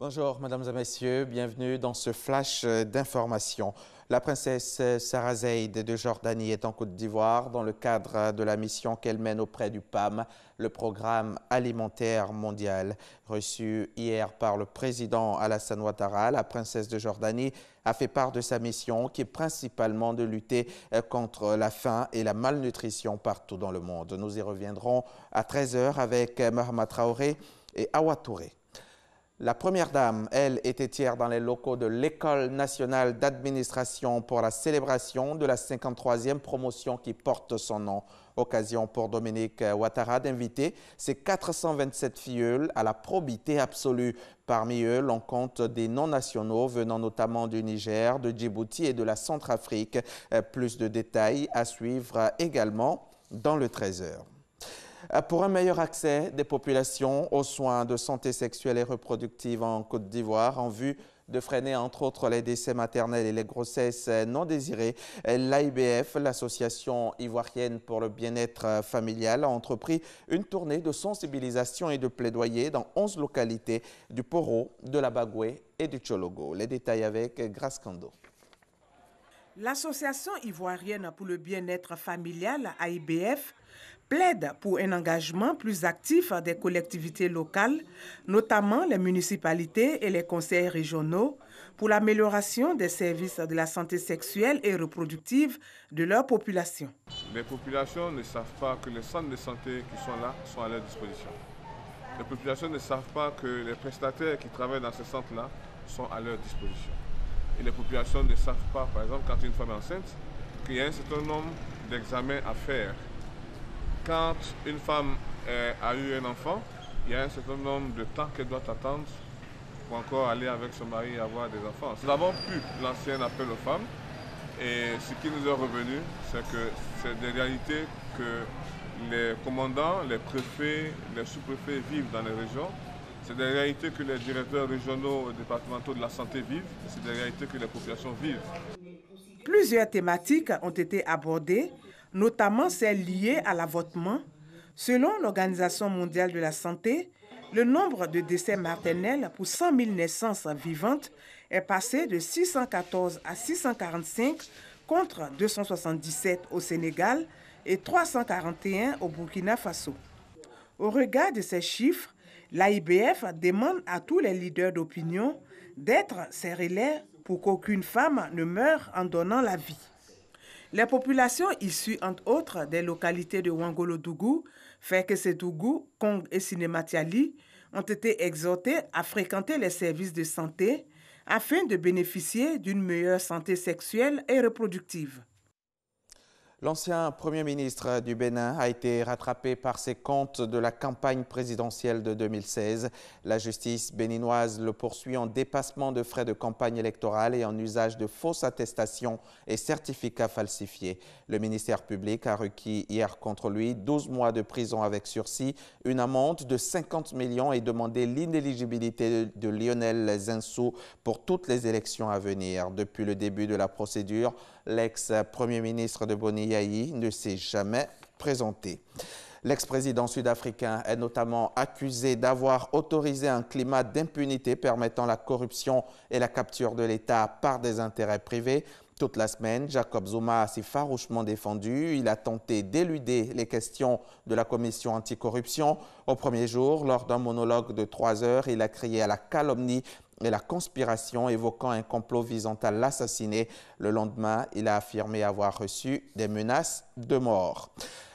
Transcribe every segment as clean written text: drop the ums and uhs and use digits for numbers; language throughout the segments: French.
Bonjour, mesdames et messieurs, bienvenue dans ce flash d'information. La princesse Sarah Zeid de Jordanie est en Côte d'Ivoire dans le cadre de la mission qu'elle mène auprès du PAM, le Programme alimentaire mondial. Reçue hier par le président Alassane Ouattara, la princesse de Jordanie a fait part de sa mission qui est principalement de lutter contre la faim et la malnutrition partout dans le monde. Nous y reviendrons à 13 h avec Mahama Traoré et Awa Touré. La première dame, elle, était hier dans les locaux de l'École nationale d'administration pour la célébration de la 53e promotion qui porte son nom. Occasion pour Dominique Ouattara d'inviter ses 427 filleuls à la probité absolue. Parmi eux, l'on compte des non-nationaux venant notamment du Niger, de Djibouti et de la Centrafrique. Plus de détails à suivre également dans le 13 h. Pour un meilleur accès des populations aux soins de santé sexuelle et reproductive en Côte d'Ivoire, en vue de freiner entre autres les décès maternels et les grossesses non désirées, l'AIBF, l'Association ivoirienne pour le bien-être familial, a entrepris une tournée de sensibilisation et de plaidoyer dans 11 localités du Poro, de la Bagoué et du Tchologo. Les détails avec Grace Kando. L'Association ivoirienne pour le bien-être familial, AIBF, plaide pour un engagement plus actif des collectivités locales, notamment les municipalités et les conseils régionaux, pour l'amélioration des services de la santé sexuelle et reproductive de leur population. Les populations ne savent pas que les centres de santé qui sont là sont à leur disposition. Les populations ne savent pas que les prestataires qui travaillent dans ces centres-là sont à leur disposition. Et les populations ne savent pas, par exemple, quand une femme est enceinte, qu'il y a un certain nombre d'examens à faire. Quand une femme a eu un enfant, il y a un certain nombre de temps qu'elle doit attendre pour encore aller avec son mari et avoir des enfants. Nous avons pu lancer un appel aux femmes et ce qui nous est revenu, c'est que c'est des réalités que les commandants, les préfets, les sous-préfets vivent dans les régions. C'est des réalités que les directeurs régionaux et départementaux de la santé vivent. C'est des réalités que les populations vivent. Plusieurs thématiques ont été abordées, notamment celles liées à l'avortement. Selon l'Organisation mondiale de la santé, le nombre de décès maternels pour 100 000 naissances vivantes est passé de 614 à 645 contre 277 au Sénégal et 341 au Burkina Faso. Au regard de ces chiffres, l'AIBF demande à tous les leaders d'opinion d'être ces relais pour qu'aucune femme ne meure en donnant la vie. Les populations issues, entre autres, des localités de Ouangolo-Dougou, Fekese-Dougou, Kong et Sinematiali ont été exhortées à fréquenter les services de santé afin de bénéficier d'une meilleure santé sexuelle et reproductive. L'ancien Premier ministre du Bénin a été rattrapé par ses comptes de la campagne présidentielle de 2016. La justice béninoise le poursuit en dépassement de frais de campagne électorale et en usage de fausses attestations et certificats falsifiés. Le ministère public a requis hier contre lui 12 mois de prison avec sursis, une amende de 50 millions et demandé l'inéligibilité de Lionel Zinsou pour toutes les élections à venir. Depuis le début de la procédure, l'ex-premier ministre de Boni Yayi ne s'est jamais présenté. L'ex-président sud-africain est notamment accusé d'avoir autorisé un climat d'impunité permettant la corruption et la capture de l'État par des intérêts privés. Toute la semaine, Jacob Zuma s'est farouchement défendu. Il a tenté d'éluder les questions de la commission anticorruption. Au premier jour, lors d'un monologue de 3 heures, il a crié à la calomnie et la conspiration, évoquant un complot visant à l'assassiner. Le lendemain, il a affirmé avoir reçu des menaces de mort.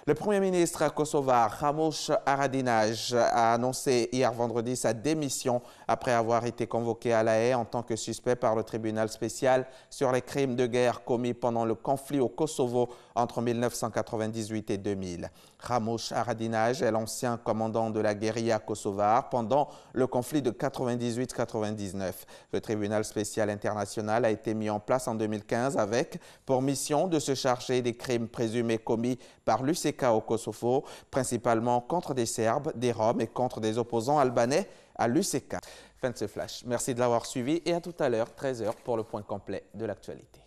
Le Premier ministre kosovar Ramush Haradinaj a annoncé hier vendredi sa démission après avoir été convoqué à La Haye en tant que suspect par le tribunal spécial sur les crimes de guerre commis pendant le conflit au Kosovo entre 1998 et 2000. Ramush Haradinaj est l'ancien commandant de la guérilla kosovare pendant le conflit de 98-99. Le tribunal spécial international a été mis en place en 2015 avec pour mission de se charger des crimes présumés commis par l'UCK au Kosovo, principalement contre des Serbes, des Roms et contre des opposants albanais à l'UCK. Fin de ce flash. Merci de l'avoir suivi et à tout à l'heure, 13 h, pour le point complet de l'actualité.